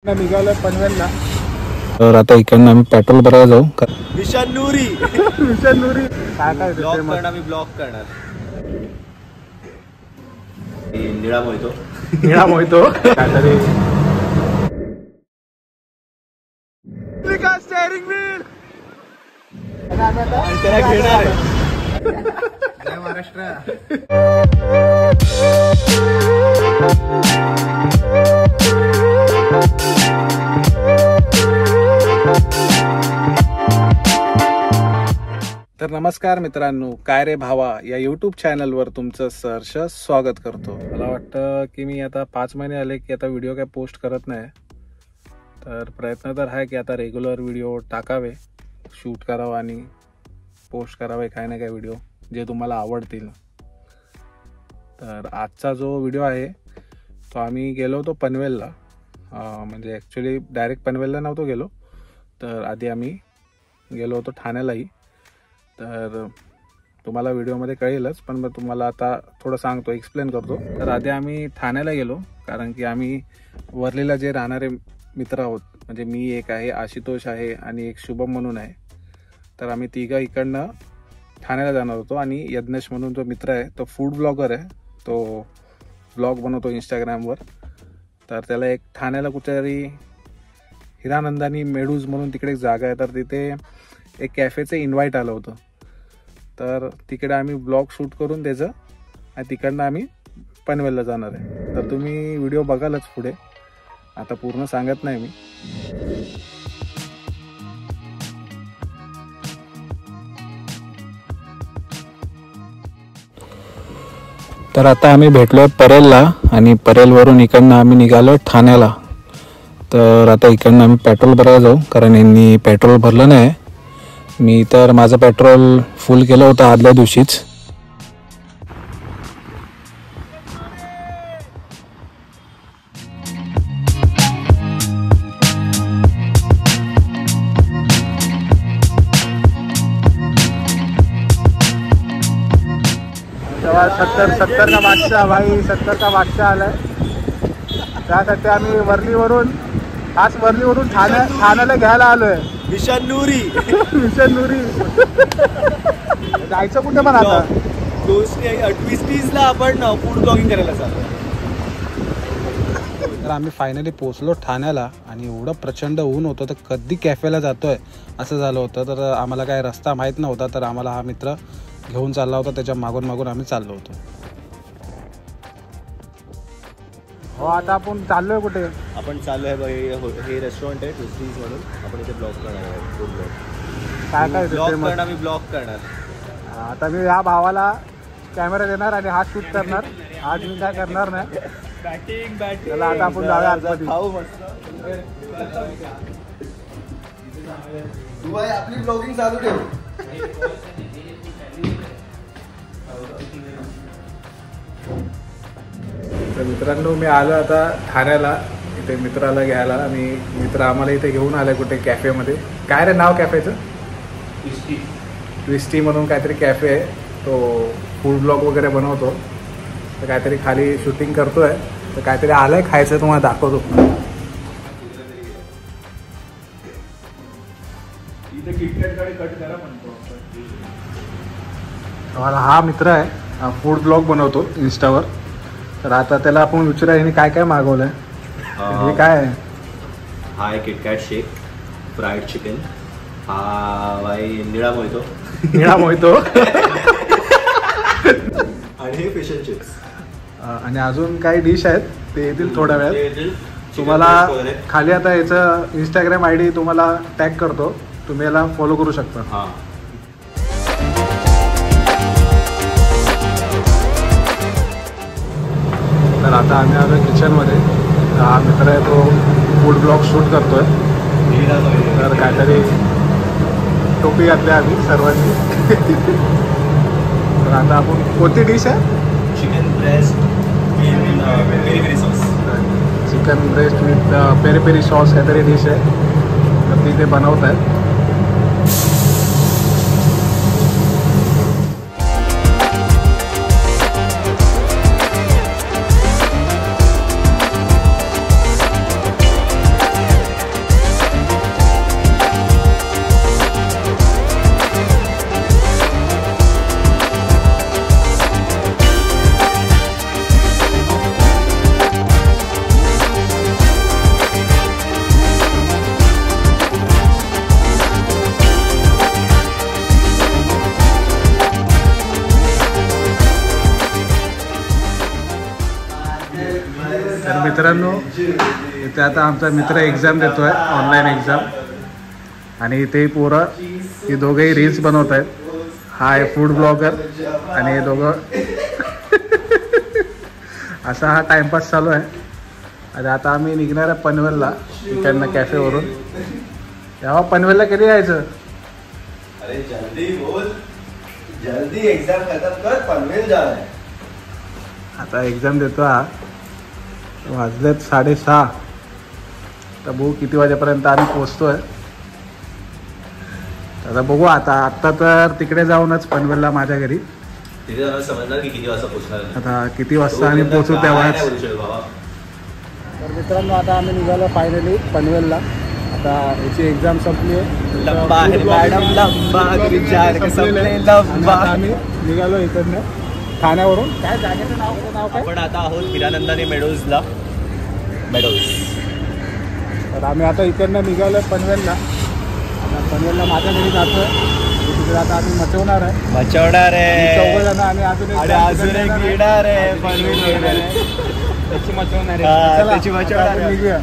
निघालोय पनवेलला. तर आता इकडनं आम्ही पेट्रोल भरायला जाऊ. विशाल नूरी विशाल नूरी काय काय ब्लॉक करणार, मी ब्लॉक करणार. निळा मोहितो निळा मोहितो काहीतरी स्टेअरिंग व्हील त्याला घेणार आहे. जय महाराष्ट्र. तर नमस्कार मित्रांनो, काय रे भावा या यूट्यूब चॅनलवर तुमचं सहर्ष स्वागत करतो. मला वाटतं की मी आता 5 महिने आले की आता व्हिडिओ काय पोस्ट करत नाही. तर प्रयत्न तर आहे की आता रेग्युलर व्हिडिओ टाकावे, शूट करावं आणि पोस्ट करावे काय ना काय व्हिडिओ जे तुम्हाला आवडतील. तर आजचा जो व्हिडिओ आहे तो आम्ही गेलो होतो पनवेलला. म्हणजे ॲक्च्युली डायरेक्ट पनवेलला नव्हतो गेलो, तर आधी आम्ही गेलो होतो ठाण्यालाही. तर तुम्हाला व्हिडिओमध्ये कळेलच, पण मी तुम्हाला आता थोडं सांगतो, एक्सप्लेन करतो. तर आधी आम्ही ठाण्याला गेलो कारण की आम्ही वरलीला जे राहणारे मित्र आहोत, म्हणजे मी एक आहे, आशुतोष आहे आणि एक शुभम म्हणून आहे. तर आम्ही तिघं इकडनं ठाण्याला जाणार होतो. आणि यज्ञेश म्हणून जो मित्र आहे तो फूड ब्लॉगर आहे, तो ब्लॉग बनवतो इंस्टाग्रामवर. तर त्याला एक ठाण्याला कुठेतरी हिरानंदानी मेडूज म्हणून तिकडे एक जागा आहे, तर तिथे एक कॅफेचं इन्व्हाइट आलं होतं. तर तिकडे आम्ही ब्लॉग शूट करून त्याचं आणि तिकडनं आम्ही पनवेलला जाणार आहे. तर तुम्ही व्हिडिओ बघालच पुढे, आता पूर्ण सांगत नाही मी. तर आता आम्ही भेटलो परेलला आणि परेलवरून इकडनं आम्ही निघालो ठाण्याला. तर आता इकडनं आम्ही पेट्रोल भरायला जाऊ कारण यांनी पेट्रोल भरलं नाही. मी तर माझं पेट्रोल फुल केलं होतं आदल्या दिवशीच. तेव्हा 70 का बादशाह भाई 70 का बादशाह आलाय. त्यासाठी आम्ही वरलीवरून ठाण्याला घ्यायला आलोय. विशाल नूरी विशाल नूरी जायचं कुठे पण आता 2030 ला आपण फूड ब्लॉगिंग करायला चालू. तर आम्ही फायनली पोहोचलो ठाण्याला आणि एवढं प्रचंड ऊन होतं तर कधी कॅफेला जातोय असं झालं होतं. तर आम्हाला काय रस्ता माहीत नव्हता, तर आम्हाला हा मित्र घेऊन चालला होता, त्याच्या मागून मागून आम्ही चाललो होतो. हो आता आपण चाललोय कुठे? आपण चाललोय हे रेस्टॉरंट आहे ट्विस्टीज म्हणून. आपण इथे ब्लॉग करणार आहे, फूड ब्लॉग. काय ब्लॉग करणार, मी ब्लॉग करणार. आता मी या भावाला कॅमेरा देणार आणि हा शूट करणार. आज मी काय करणार नाही. चला आता आपण जाऊया आतमध्ये. तू आहे आपली ब्लॉगिंग चालू ठेव. तर मित्रांनो, मी आलो आता ठाण्याला इथे मित्राला घ्यायला. आणि मित्र आम्हाला इथे घेऊन आलाय कुठे कॅफेमध्ये. काय रे नाव कॅफेचं? ट्विस्टी म्हणून काहीतरी कॅफे आहे. तो फूड ब्लॉग वगैरे बनवतो. तर काहीतरी खाली शूटिंग करतोय. तर काहीतरी आलंय खायचं, तुम्हाला दाखवतो. हा मित्र आहे, फूड ब्लॉग बनवतो इंस्टावर. तर आता त्याला आपण विचारूया याने काय काय मागवलंय. हे काय आहे? हा आहे किटकॅट शेक, फ्राईड चिकन. हा भाई निळा मोहितो निळा मोहितो आणि हे फिश अँड चिप्स. आणि अजून काही डिश आहेत, ते येतील थोड्या वेळात. तुम्हाला खाली आता याचं इंस्टाग्राम ID तुम्हाला टॅग करतो, तुम्ही याला फॉलो करू शकता. हां. तर आता आम्ही आलो किचनमध्ये. हा मित्र आहे तो फूड ब्लॉग शूट करतोय. तर काहीतरी टोपी घातली आम्ही सर्वांनी. तर आता आपण कोणती डिश आहे? Chicken breast peri peri sauce. Chicken breast with peri peri sauce काहीतरी डिश आहे, तर ती ते बनवत आहेत. मित्रांनो इथे आता आमचा मित्र एक्झाम देतोय, ऑनलाईन एक्झाम. आणि इथे पोरं ही दोघंही रील्स बनवत आहेत. हा आहे फूड ब्लॉगर आणि हे दोघं असा हा टाइमपास चालू आहे. आणि आता आम्ही निघणार आहे पनवेलला इकडनं कॅफेवरून. तेव्हा पनवेलला कधी यायचं? अरे जल्दी बोल, जल्दी एग्जाम खत्म कर, पनवेल जा रहा है. आता एक्झाम देतो हा. वाजलेत 6:30. तर बघू किती वाजेपर्यंत आम्ही पोचतोय. आता बघू. आत्ता तर तिकडे जाऊनच पनवेलला माझ्या घरी. तिथे जाऊन समजणार की किती वाजता पोहोचणार. आता किती वाजता आम्ही पोचू तेव्हाच. तर मित्रांनो आता आम्ही निघालो फायनली पनवेलला. आता याची एक्झाम संपली आहे. लंबा आहे मॅडम, लंबा लंबा. आम्ही निघालो इकडनं ठाण्यावरून. काय जागेचं नाव काय? आपण आता आहोत हिरानंदानी मेडोजला. तर आम्ही आता इकडनं निघालो पनवेलला. आता पनवेलला माझ्या घरी जातोय. तिकडे आता आम्ही मचवणार आहे. चौघजण आणि अजून एक घेणार आहे पनवेल. त्याची मचवणार आहे. त्याची मचवणार आहे. निघूया.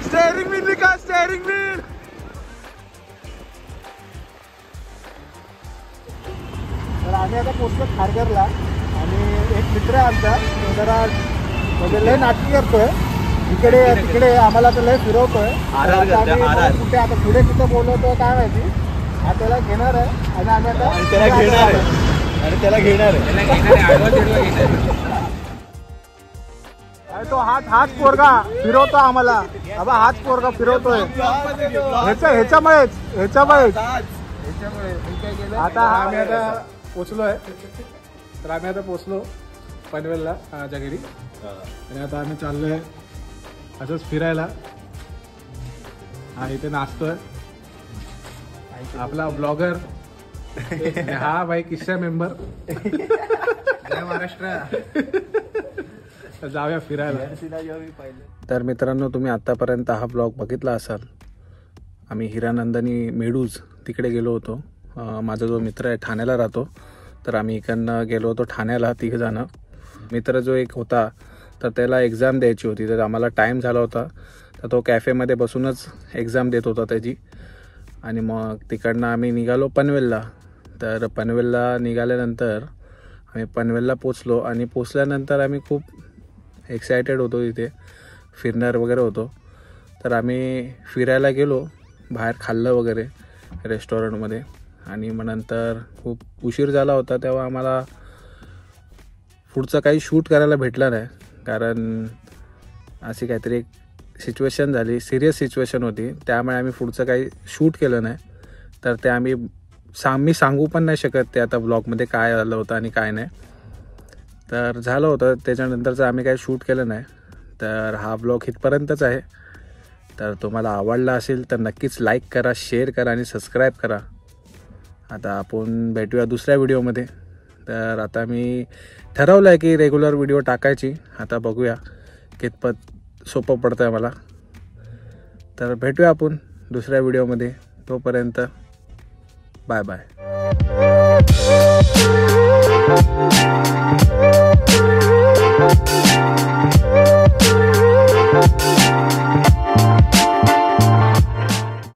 स्टेअरिंग व्हील निघा, स्टेअरिंग व्हील. तर आम्ही आता पोचलो खारघरला. आणि एक मित्र आहे आमचा, तो जरा म्हणजे लय नाटकी करतोय. इकडे तिकडे आम्हाला तर लय फिरवतोय. कुठे आता पुढे कुठे बोलवतोय काय माहिती. हा त्याला घेणार आहे आणि आम्ही आता त्याला घेणार आहे. तो हाच पोरगा फिरवतो आम्हाला. बाबा हाच पोरगा फिरवतोय. ह्याच्यामुळेच आता आम्ही आता पोचलोय. तर आम्ही आता पोचलो पनवेलला माझ्या घरी. आणि आता आम्ही चाललोय असंच फिरायला. हा इथे नाचतोय आपला ब्लॉगर. हा भाई किस्सा मेंबर. जय महाराष्ट्र. जाऊया फिरायला. तर मित्रांनो तुम्ही आत्तापर्यंत हा ब्लॉग बघितला असाल. आम्ही हिरानंदानी मेडूज तिकडे गेलो होतो. माझा जो मित्र आहे ठाण्याला राहतो. तर आम्ही इकडनं गेलो होतो ठाण्याला 3 जण. मित्र जो एक होता तर त्याला एक्झाम द्यायची होती. तर आम्हाला टाईम झाला होता. तर तो कॅफेमध्ये बसूनच एक्झाम देत होता त्याची. आणि मग तिकडनं आम्ही निघालो पनवेलला. तर पनवेलला निघाल्यानंतर आम्ही पनवेलला पोचलो. आणि पोचल्यानंतर आम्ही खूप एक्सायटेड होतो. तिथे फिरणार वगैरे होतो. तर आम्ही फिरायला गेलो, बाहेर खाल्लं वगैरे रेस्टॉरंटमध्ये. आणि मग नंतर खूप उशीर झाला होता. तेव्हा आम्हाला पुढचं काही शूट करायला भेटलं नाही. कारण अशी काहीतरी एक सिच्युएशन झाली, सिरियस सिच्युएशन होती. त्यामुळे आम्ही पुढचं काही शूट केलं नाही. तर ते मी सांगू पण नाही शकत ते आता ब्लॉगमध्ये काय आलं होतं आणि काय नाही. तर झालं होतं त्याच्यानंतरचं आम्ही काही शूट केलं नाही. तर हा ब्लॉग इथपर्यंतच आहे. तर तुम्हाला आवडला असेल तर नक्कीच लाईक करा, शेअर करा आणि सबस्क्राईब करा. आता आपण भेटूया दुसऱ्या व्हिडिओमध्ये. तर आता मी ठरवलं आहे की रेग्युलर व्हिडिओ टाकायची. आता बघूया कितपत सोपं पडतं आहे मला. तर भेटूया आपण दुसऱ्या व्हिडिओमध्ये. तोपर्यंत बाय बाय.